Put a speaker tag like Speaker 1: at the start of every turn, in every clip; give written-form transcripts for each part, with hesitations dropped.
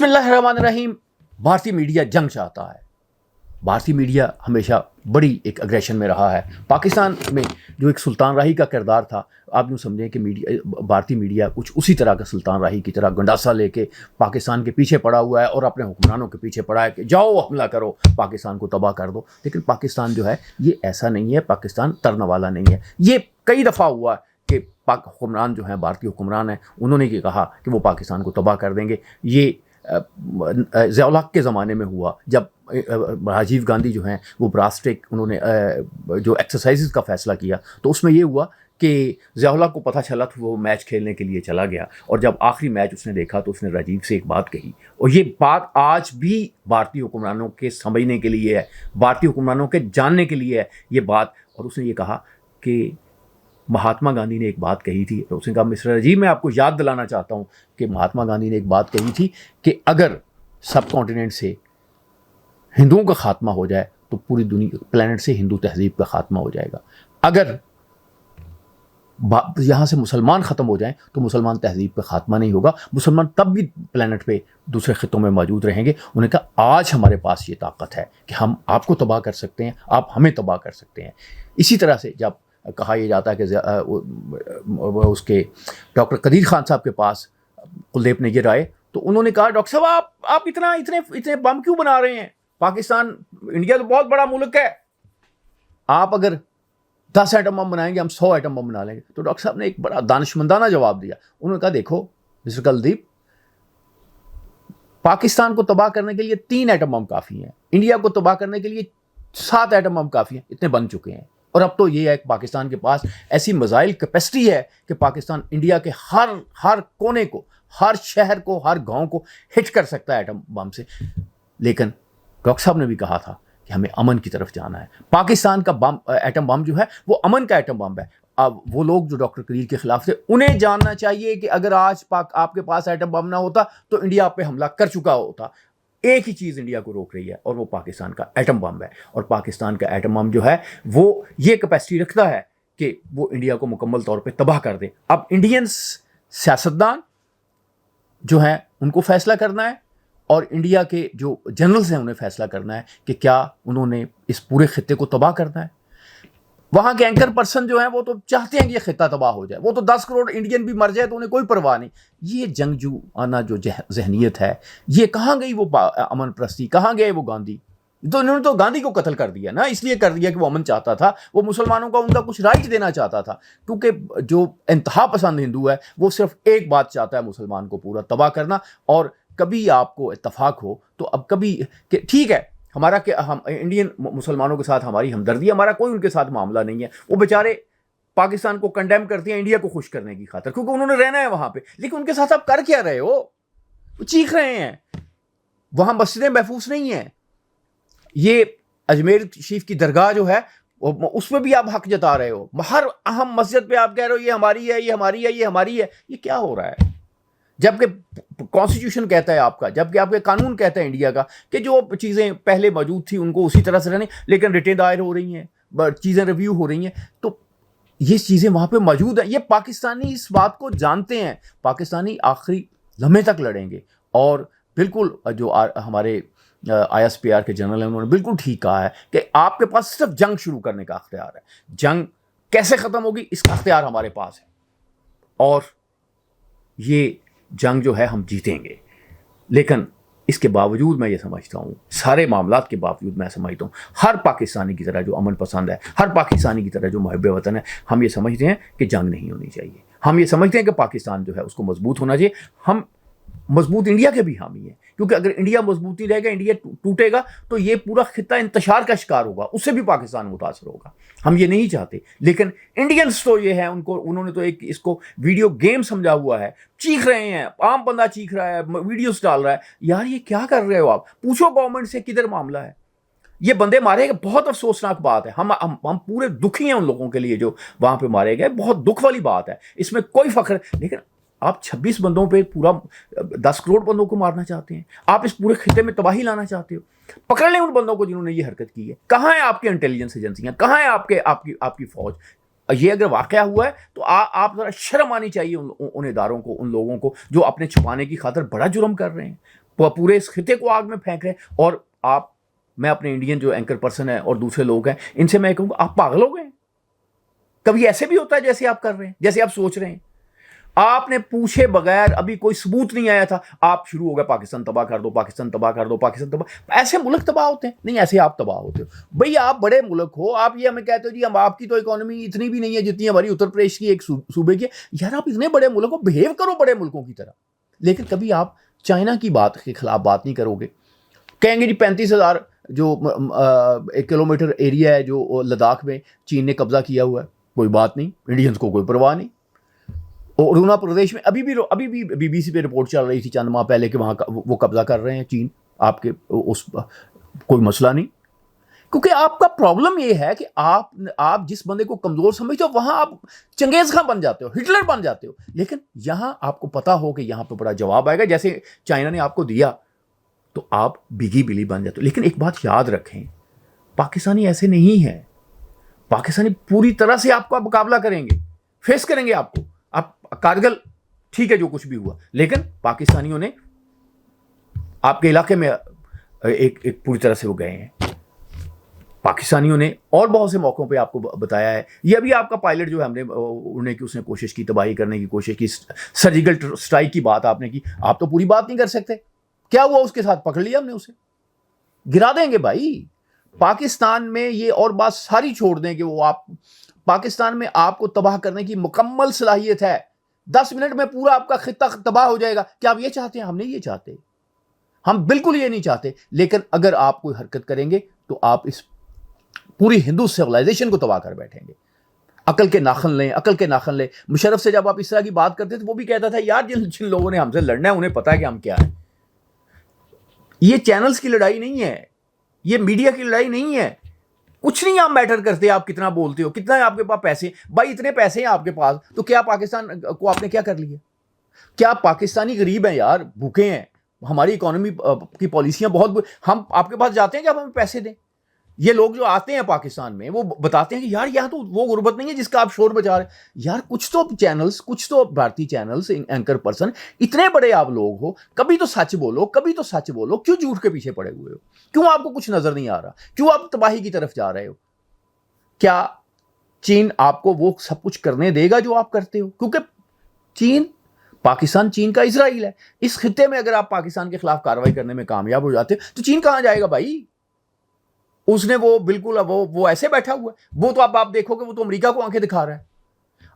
Speaker 1: बिस्मिल्लाहिर्रहमानिर्रहीम। भारतीय मीडिया जंग चाहता है। भारतीय मीडिया हमेशा बड़ी एक अग्रेशन में रहा है। पाकिस्तान में जो एक सुल्तान राही का किरदार था, आप यूँ समझें कि भारतीय मीडिया कुछ उसी तरह का सुल्तान राही की तरह गंडासा लेके पाकिस्तान के पीछे पड़ा हुआ है और अपने हुक्मरानों के पीछे पड़ा है कि जाओ हमला करो, पाकिस्तान को तबाह कर दो। लेकिन पाकिस्तान जो है ये ऐसा नहीं है, पाकिस्तान तरने वाला नहीं है। ये कई दफ़ा हुआ कि पाक हुक्मरान जो हैं, भारतीय हुक्मरान हैं, उन्होंने ये कहा कि वो पाकिस्तान को तबाह कर देंगे। ये ज़िया-उल हक़ के ज़माने में हुआ जब राजीव गांधी जो हैं वो ब्रास्टेक उन्होंने जो एक्सरसाइजेज़ का फ़ैसला किया, तो उसमें ये हुआ कि ज़िया-उल हक़ को पता चला तो वो मैच खेलने के लिए चला गया और जब आखिरी मैच उसने देखा तो उसने राजीव से एक बात कही और ये बात आज भी भारतीय हुक्मरानों के समझने के लिए है, भारतीय हुक्मरानों के जानने के लिए है ये बात। और उसने ये कहा कि महात्मा गांधी ने एक बात कही थी, तो उसने कहा मिस्टर राजीव, मैं आपको याद दिलाना चाहता हूँ कि महात्मा गांधी ने एक बात कही थी कि अगर सब कॉन्टिनेंट से हिंदुओं का खात्मा हो जाए तो पूरी दुनिया प्लेनेट से हिंदू तहजीब का खात्मा हो जाएगा। अगर यहाँ से मुसलमान ख़त्म हो जाएं तो मुसलमान तहजीब का खात्मा नहीं होगा, मुसलमान तब भी प्लेनेट पे दूसरे ख़ित्तों में मौजूद रहेंगे। उन्होंने कहा आज हमारे पास ये ताकत है कि हम आपको तबाह कर सकते हैं, आप हमें तबाह कर सकते हैं। इसी तरह से जब कहा यह जाता है कि उसके डॉक्टर कदीर खान साहब के पास कुलदीप नैय्यर आए तो उन्होंने कहा डॉक्टर साहब आप इतने बम क्यों बना रहे हैं? पाकिस्तान, इंडिया तो बहुत बड़ा मुल्क है, आप अगर 10 एटम बम बनाएंगे हम 100 एटम बम बना लेंगे। तो डॉक्टर साहब ने एक बड़ा दानिशमंदाना जवाब दिया। उन्होंने कहा देखो मिस्टर कुलदीप, पाकिस्तान को तबाह करने के लिए 3 एटम बम काफ़ी हैं, इंडिया को तबाह करने के लिए 7 एटम बम काफ़ी हैं, इतने बन चुके हैं। और अब तो ये है कि पाकिस्तान के पास ऐसी मिसाइल कैपेसिटी है कि पाकिस्तान इंडिया के हर कोने को, हर शहर को, हर गांव को हिट कर सकता है एटम बम से। लेकिन डॉक्टर साहब ने भी कहा था कि हमें अमन की तरफ जाना है। पाकिस्तान का बम, एटम बम जो है वो अमन का एटम बम है। अब वो लोग जो डॉक्टर कदीर के खिलाफ थे उन्हें जानना चाहिए कि अगर आज आपके पास एटम बम ना होता तो इंडिया पे हमला कर चुका होता। एक ही चीज़ इंडिया को रोक रही है और वो पाकिस्तान का एटम बम है। और पाकिस्तान का एटम बम जो है वो ये कैपेसिटी रखता है कि वो इंडिया को मुकम्मल तौर पे तबाह कर दे। अब इंडियन सियासतदान जो हैं उनको फैसला करना है और इंडिया के जो जनरल्स हैं उन्हें फैसला करना है कि क्या उन्होंने इस पूरे खित्ते को तबाह करना है। वहाँ के एंकर पर्सन जो हैं वो तो चाहते हैं कि ये खित्ता तबाह हो जाए, वो तो 10 करोड़ इंडियन भी मर जाए तो उन्हें कोई परवाह नहीं। ये जंगजू आना जो जहनीत है, ये कहाँ गई वो अमन प्रस्ती, कहाँ गए वो गांधी? तो इन्होंने तो गांधी को कत्ल कर दिया ना, इसलिए कर दिया कि वो अमन चाहता था, वो मुसलमानों का उनका कुछ राइट देना चाहता था। क्योंकि जो इंतहा पसंद हिंदू है वो सिर्फ एक बात चाहता है, मुसलमान को पूरा तबाह करना। और कभी आपको इत्तफाक हो तो अब कभी कि ठीक है हमारा कि हम इंडियन मुसलमानों के साथ हमारी हमदर्दी, हमारा कोई उनके साथ मामला नहीं है, वो बेचारे पाकिस्तान को कंडेम करते हैं इंडिया को खुश करने की खातिर, क्योंकि उन्होंने रहना है वहाँ पे। लेकिन उनके साथ आप कर क्या रहे हो? वो चीख रहे हैं, वहाँ मस्जिदें महफूज नहीं हैं। ये अजमेर शरीफ की दरगाह जो है उसमें भी आप हक जता रहे हो, हर अहम मस्जिद पे आप कह रहे हो ये हमारी है, ये हमारी है, ये हमारी है। ये क्या हो रहा है? जबकि कॉन्स्टिट्यूशन कहता है आपका, जबकि आपके कानून कहता है इंडिया का कि जो चीज़ें पहले मौजूद थी उनको उसी तरह से रहने, लेकिन रिटें दायर हो रही हैं, चीज़ें रिव्यू हो रही हैं, तो ये चीज़ें वहाँ पे मौजूद हैं। ये पाकिस्तानी इस बात को जानते हैं, पाकिस्तानी आखिरी लम्हे तक लड़ेंगे। और बिल्कुल जो हमारे ISPR के जनरल हैं उन्होंने बिल्कुल ठीक कहा है कि आपके पास सिर्फ जंग शुरू करने का अख्तियार है, जंग कैसे ख़त्म होगी इसका अख्तियार हमारे पास है। और ये जंग जो है हम जीतेंगे। लेकिन इसके बावजूद मैं ये समझता हूँ, सारे मामलात के बावजूद मैं समझता हूँ, हर पाकिस्तानी की तरह जो अमन पसंद है, हर पाकिस्तानी की तरह जो मुहब्बे वतन है, हम ये समझते हैं कि जंग नहीं होनी चाहिए। हम ये समझते हैं कि पाकिस्तान जो है उसको मजबूत होना चाहिए। हम मजबूत इंडिया के भी हामी हैं, क्योंकि अगर इंडिया मजबूती रहेगा, इंडिया टूटेगा तो ये पूरा खित्ता इंतशार का शिकार होगा, उससे भी पाकिस्तान मुतासर होगा। हम ये नहीं चाहते। लेकिन इंडियंस तो ये है, उन्होंने तो एक इसको वीडियो गेम समझा हुआ है, चीख रहे हैं, आम बंदा चीख रहा है, वीडियोस डाल रहा है। यार ये क्या कर रहे हो आप? पूछो गवर्नमेंट से किधर मामला है। ये बंदे मारे गए, बहुत अफसोसनाक बात है। हम पूरे दुखी हैं उन लोगों के लिए जो वहाँ पे मारे गए, बहुत दुख वाली बात है, इसमें कोई फख्र। लेकिन आप 26 बंदों पे पूरा 10 करोड़ बंदों को मारना चाहते हैं, आप इस पूरे खित्ते में तबाही लाना चाहते हो। पकड़ लें उन बंदों को जिन्होंने ये हरकत की है। कहाँ है आपकी इंटेलिजेंस एजेंसियां, कहाँ है आपकी फौज? ये अगर वाकया हुआ है तो आप ज़रा शर्म आनी चाहिए उन इदारों को, उन लोगों को जो अपने छुपाने की खातिर बड़ा जुर्म कर रहे हैं। पूरे इस खिते को आग में फेंक रहे हैं। और आप, मैं अपने इंडियन जो एंकर पर्सन है और दूसरे लोग हैं, इनसे मैं कहूँगा आप पागल हो गए? कभी ऐसे भी होता है जैसे आप कर रहे हैं, जैसे आप सोच रहे हैं? आपने पूछे बगैर, अभी कोई सबूत नहीं आया था, आप शुरू हो गए पाकिस्तान तबाह कर दो, पाकिस्तान तबाह कर दो, पाकिस्तान तबाह। ऐसे मुल्क तबाह होते हैं? नहीं, ऐसे आप तबाह होते हो। भाई आप बड़े मुल्क हो, आप ये हमें कहते हो जी हम, आपकी तो इकोनॉमी इतनी भी नहीं है जितनी हमारी उत्तर प्रदेश की एक सूबे की। यार आप इतने बड़े मुल्क हो, बिहेव करो बड़े मुल्कों की तरह। लेकिन कभी आप चाइना की बात के खिलाफ बात नहीं करोगे। कहेंगे जी 35,000 जो 1 किलोमीटर एरिया है जो लद्दाख में चीन ने कब्जा किया हुआ है, कोई बात नहीं, इंडियंस को कोई परवाह नहीं। और अरुणाचल प्रदेश में अभी भी बीबीसी पे रिपोर्ट चल रही थी चंद माह पहले कि वहाँ वो कब्जा कर रहे हैं चीन, आपके उस कोई मसला नहीं। क्योंकि आपका प्रॉब्लम ये है कि आप जिस बंदे को कमज़ोर समझते हो वहाँ आप चंगेज़ खां बन जाते हो, हिटलर बन जाते हो। लेकिन यहाँ आपको पता हो कि यहाँ पे बड़ा जवाब आएगा, जैसे चाइना ने आपको दिया, तो आप बिगी बिली बन जाते हो। लेकिन एक बात याद रखें, पाकिस्तानी ऐसे नहीं है। पाकिस्तानी पूरी तरह से आपका मुकाबला करेंगे, फेस करेंगे आपको। आप कारगिल ठीक है जो कुछ भी हुआ, लेकिन पाकिस्तानियों ने आपके इलाके में एक पूरी तरह से वो गए हैं। पाकिस्तानियों ने और बहुत से मौकों पे आपको बताया है। ये अभी आपका पायलट जो है, हमने उड़ने की उसने कोशिश की, तबाही करने की कोशिश की, सर्जिकल स्ट्राइक की बात आपने की। आप तो पूरी बात नहीं कर सकते। क्या हुआ उसके साथ? पकड़ लिया हमने उसे, गिरा देंगे भाई। पाकिस्तान में ये और बात सारी छोड़ दें कि वो आप, पाकिस्तान में आपको तबाह करने की मुकम्मल सलाहियत है। 10 मिनट में पूरा आपका खित्ता तबाह हो जाएगा। क्या आप ये चाहते हैं? हम नहीं ये चाहते, हम बिल्कुल ये नहीं चाहते। लेकिन अगर आप कोई हरकत करेंगे तो आप इस पूरी हिंदू सिविलाइजेशन को तबाह कर बैठेंगे। अकल के नाखन लें, अकल के नाखन लें। मुशर्रफ से जब आप इस तरह की बात करते थे, वो भी कहता था यार जिन लोगों ने हमसे लड़ना है उन्हें पता है कि हम क्या है। ये चैनल्स की लड़ाई नहीं है, ये मीडिया की लड़ाई नहीं है। कुछ नहीं आप मैटर करते, आप कितना बोलते हो, कितना है आपके पास पैसे। भाई इतने पैसे हैं आपके पास, तो क्या पाकिस्तान को आपने क्या कर लिया? क्या पाकिस्तानी गरीब हैं यार, भूखे हैं, हमारी इकोनॉमी की पॉलिसियां बहुत, हम आपके पास जाते हैं कि आप हमें पैसे दें? ये लोग जो आते हैं पाकिस्तान में वो बताते हैं कि यार यहाँ तो वो गुर्बत नहीं है जिसका आप शोर बजा रहे हैं। यार कुछ तो चैनल्स, कुछ तो भारतीय चैनल्स, एंकर पर्सन, इतने बड़े आप लोग हो, कभी तो सच बोलो, कभी तो सच बोलो। क्यों झूठ के पीछे पड़े हुए हो? क्यों आपको कुछ नजर नहीं आ रहा? क्यों आप तबाही की तरफ जा रहे हो? क्या चीन आपको वो सब कुछ करने देगा जो आप करते हो? क्योंकि पाकिस्तान चीन का इजराइल है। इस खित्ते में अगर आप पाकिस्तान के खिलाफ कार्रवाई करने में कामयाब हो जाते तो चीन कहां जाएगा भाई? उसने वो बिल्कुल वो ऐसे बैठा हुआ है। वो तो आप देखोगे वो तो अमेरिका को आंखें दिखा रहा है।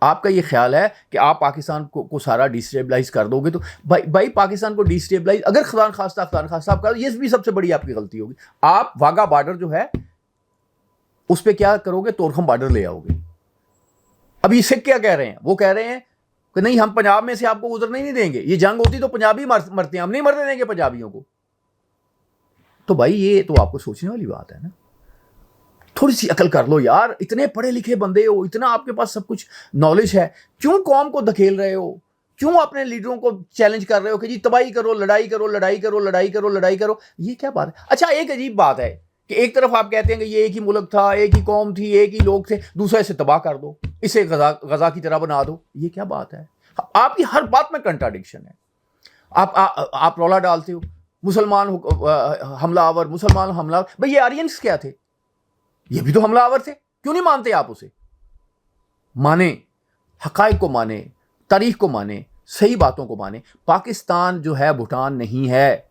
Speaker 1: आपका ये ख्याल है कि आप पाकिस्तान को सारा डिस्टेबलाइज कर दोगे तो भाई पाकिस्तान को डिस्टेबलाइज अगर खुदा खास्ता आप कर, ये भी सबसे बड़ी आपकी गलती होगी। आप वाघा बॉर्डर जो है उस पर क्या करोगे? तोरखम बॉर्डर ले आओगे। अभी सिख क्या कह रहे हैं? वो कह रहे हैं कि नहीं हम पंजाब में से आपको गुजरने नहीं देंगे, ये जंग होती तो पंजाबी मरते हैं, हम नहीं मरने देंगे पंजाबियों को। तो भाई ये तो आपको सोचने वाली बात है ना। थोड़ी सी अकल कर लो यार, इतने पढ़े लिखे बंदे हो, इतना आपके पास सब कुछ नॉलेज है, क्यों कौम को धकेल रहे हो? क्यों अपने लीडरों को चैलेंज कर रहे हो कि जी तबाही करो, लड़ाई करो, लड़ाई करो, लड़ाई करो, लड़ाई करो? ये क्या बात है? अच्छा एक अजीब बात है कि एक तरफ आप कहते हैं कि ये एक ही मुल्क था, एक ही कौम थी, एक ही लोग थे, दूसरे से तबाह कर दो, इसे गजा की तरह बना दो। ये क्या बात है? आपकी हर बात में कंट्राडिक्शन है। आप रौला डालते हो मुसलमान हमलावर, मुसलमान हमलावर। भाई ये आर्यंस क्या थे? ये भी तो हमलावर थे। क्यों नहीं मानते आप उसे? माने, हकाइक को माने, तारीख को माने, सही बातों को माने। पाकिस्तान जो है भूटान नहीं है,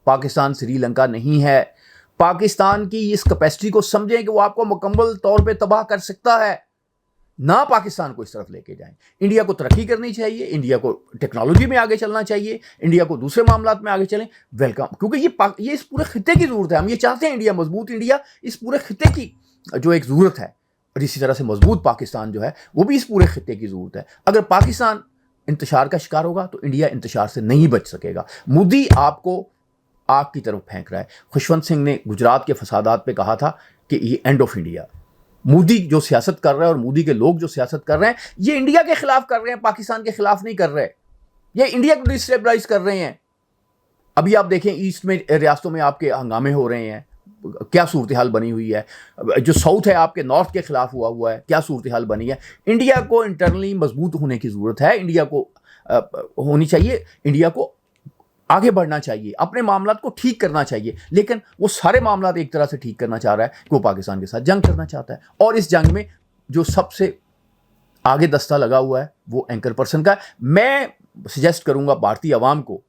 Speaker 1: पाकिस्तान श्रीलंका नहीं है। पाकिस्तान की इस कैपेसिटी को समझें कि वो आपको मुकम्मल तौर पे तबाह कर सकता है। ना पाकिस्तान को इस तरफ लेके जाएं। इंडिया को तरक्की करनी चाहिए, इंडिया को टेक्नोलॉजी में आगे चलना चाहिए, इंडिया को दूसरे मामलात में आगे चलें। वेलकम, क्योंकि ये इस पूरे खित्ते की ज़रूरत है। हम ये चाहते हैं इंडिया मजबूत, इंडिया इस पूरे खित्ते की जो एक ज़रूरत है, और इसी तरह से मजबूत पाकिस्तान जो है वो भी इस पूरे खित्ते की ज़रूरत है। अगर पाकिस्तान इंतशार का शिकार होगा तो इंडिया इंतशार से नहीं बच सकेगा। मोदी आपको आग की तरफ फेंक रहा है। खुशवंत सिंह ने गुजरात के फसादात पे कहा था कि ये एंड ऑफ इंडिया। मोदी जो सियासत कर रहा है और मोदी के लोग जो सियासत कर रहे हैं, ये इंडिया के खिलाफ कर रहे हैं, पाकिस्तान के खिलाफ नहीं कर रहे। ये इंडिया को डिस्टेबलाइज कर रहे हैं। अभी आप देखें ईस्ट में रियासतों में आपके हंगामे हो रहे हैं, क्या सूरत हाल बनी हुई है। जो साउथ है आपके नॉर्थ के खिलाफ हुआ है, क्या सूरत हाल बनी है। इंडिया को इंटरनली मजबूत होने की ज़रूरत है। इंडिया को होनी चाहिए, इंडिया को आगे बढ़ना चाहिए, अपने मामलात को ठीक करना चाहिए, लेकिन वो सारे मामलात एक तरह से ठीक करना चाह रहा है कि वो पाकिस्तान के साथ जंग करना चाहता है। और इस जंग में जो सबसे आगे दस्ता लगा हुआ है वो एंकर पर्सन का। मैं सजेस्ट करूंगा भारतीय अवाम को,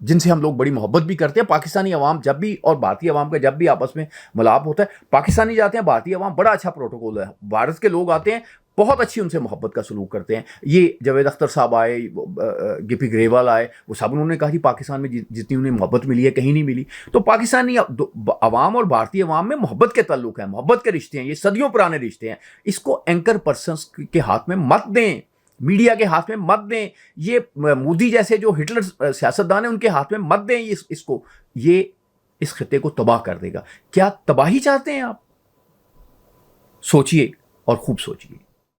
Speaker 1: जिनसे हम लोग बड़ी मोहब्बत भी करते हैं, पाकिस्तानी अवाम जब भी और भारतीय अवाम का जब भी आपस में मिलाप होता है, पाकिस्तानी जाते हैं, भारतीय अवाम बड़ा अच्छा प्रोटोकॉल है, भारत के लोग आते हैं, बहुत अच्छी उनसे मोहब्बत का सलूक करते हैं। ये जावेद अख्तर साहब आए, गिपी ग्रेवाल आए, वो सब उन्होंने कहा कि पाकिस्तान में जितनी उन्हें मोहब्बत मिली है कहीं नहीं मिली। तो पाकिस्तानी अवाम और भारतीय अवाम में मोहब्बत के ताल्लुक है, मोहब्बत के रिश्ते हैं, ये सदियों पुराने रिश्ते हैं। इसको एंकर पर्सन के हाथ में मत दें, मीडिया के हाथ में मत दें, ये मोदी जैसे जो हिटलर सियासतदान है उनके हाथ में मत दें इसको। ये इस खित्ते को तबाह कर देगा। क्या तबाही चाहते हैं आप? सोचिए और खूब सोचिए।